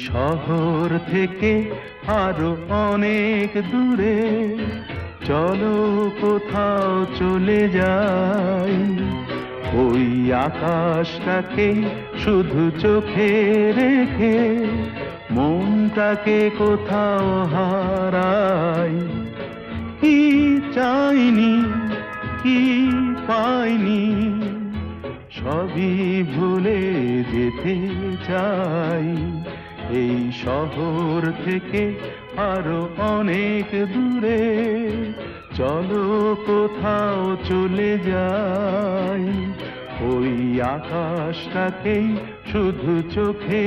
শহর থেকে আরো অনেক দূরে চলো কোথাও চলে যাই, ওই আকাশটাকে শুধু চোখে রেখে মনটাকে কোথাও হারাই। কি চাইনি কি পাইনি সবই ভুলে যেতে চাই, এই শহর থেকে আরো অনেক দূরে চলো কোথাও চলে যাই, ওই আকাশটাকেই শুধু চোখে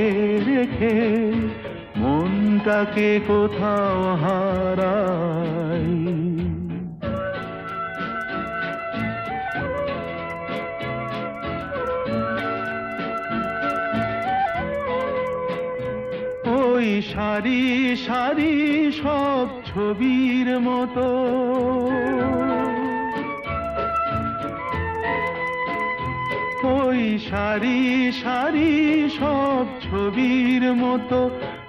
রেখে মনটাকে কোথাও হারাই। ওই সারি সারি সব ছবির মতো ওই সারি সারি সব ছবির মতো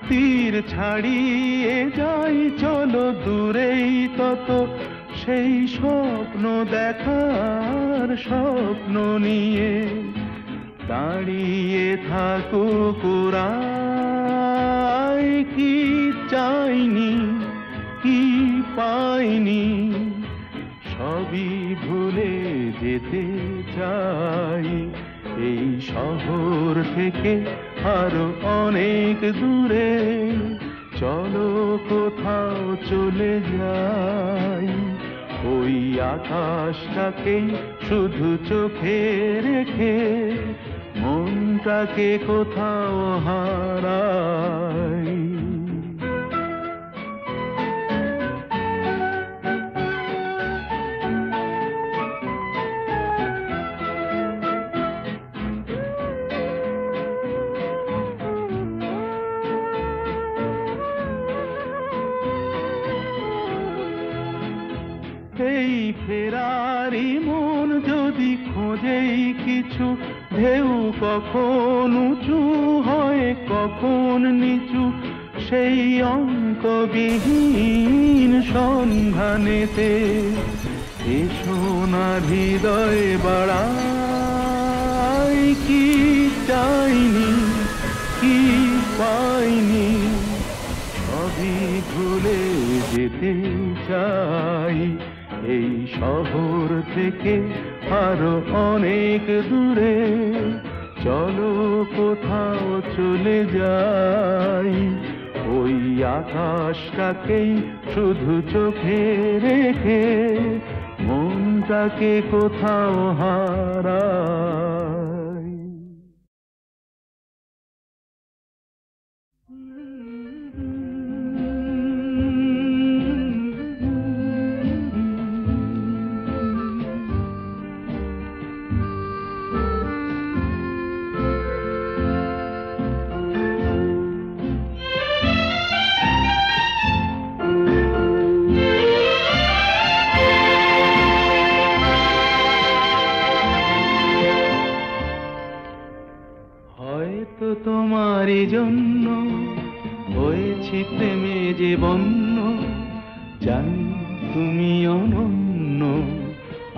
তীর ছাড়িয়ে যাই চলো দূরেই তত, সেই স্বপ্ন দেখার স্বপ্ন নিয়ে দাঁড়িয়ে থাকুক ওরা। কি চাইনি কি পাইনি সবই ভুলে যেতে চাই, এই শহর থেকে আরো অনেক দূরে চলো কোথাও চলে যাই, ওই আকাশটাকেই শুধু চোখে রেখে মনটাকে কোথাও হারাই। এই ফেরারি মন যদি খোঁজেই কিছু, ঢেউ কখন উঁচু হয় কখন নিচু, সেই অঙ্কবিহীন সন্ধানেতে এসো না হৃদয় বাড়াই। কি চাইনি কি পাইনি সবই ভুলে যেতে চাই, এই শহর থেকে আরো অনেক দূরে চলো কোথাও চলে যাই, ওই আকাশটাকেই শুধু চোখে রেখে মনটাকে কোথাও হারাই। তোমারই জন্য হয়েছি প্রেমে যে বন্য, জানি তুমি অনন্য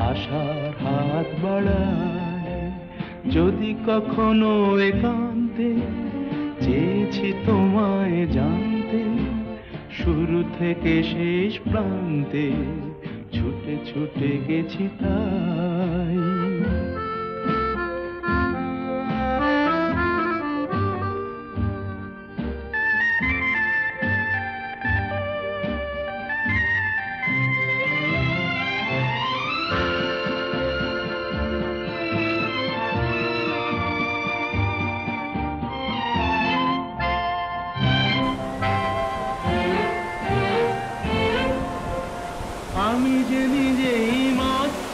আশার হাত বাড়ায়, যদি কখনো একান্তে চেয়েছি তোমায় জানতে, শুরু থেকে শেষ প্রান্তে ছুটে ছুটে গেছি তাই। আমি যে নিজেই মত্ত,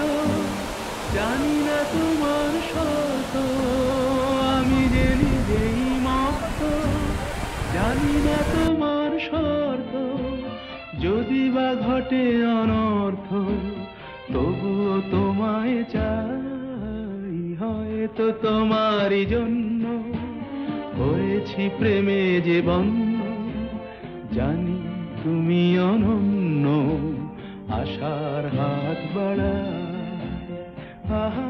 জানি না তোমার শর্ত, আমি যে নিজেই মত্ত, জানি না তোমার শর্ত, যদি বা ঘটে অনর্থ তবুও তোমায় চাই, হয়তো তোমারই জন্য হয়েছি প্রেমে যে বন্য, জানি তুমি অনন্য, আশার হাত বাড়ায়। আহা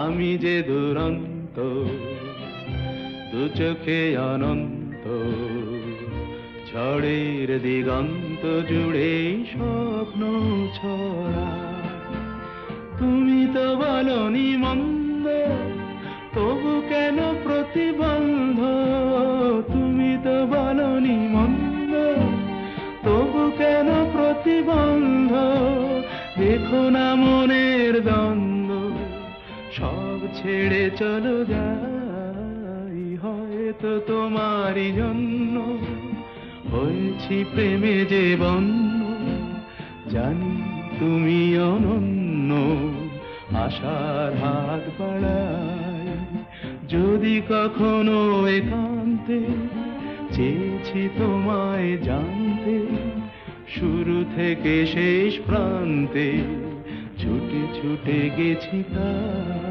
আমি যে দুরন্ত, দু চোখে অনন্ত, ঝড়ের দিগন্ত জুড়ে স্বপ্ন ছড়া। তুমি তো বলনি মন্দ, তবু কেন প্রতিবন্ধ? তুমি তো বলনি মন্দ, তবু কেন প্রতিবন্ধ? দেখো না মনের দ্বন্দ্ব, সব ছেড়ে চলো যাই, হয়তো তোমারই জন্য হয়েছি প্রেমে যে বন্য, জানি তুমি অনন্য, আশার হাত বাড়াই। যদি কখনো একান্তে চেয়েছি তোমায় জানতে, শুরু থেকে শেষ প্রান্তে ছুটে ছুটে গেছি তাই।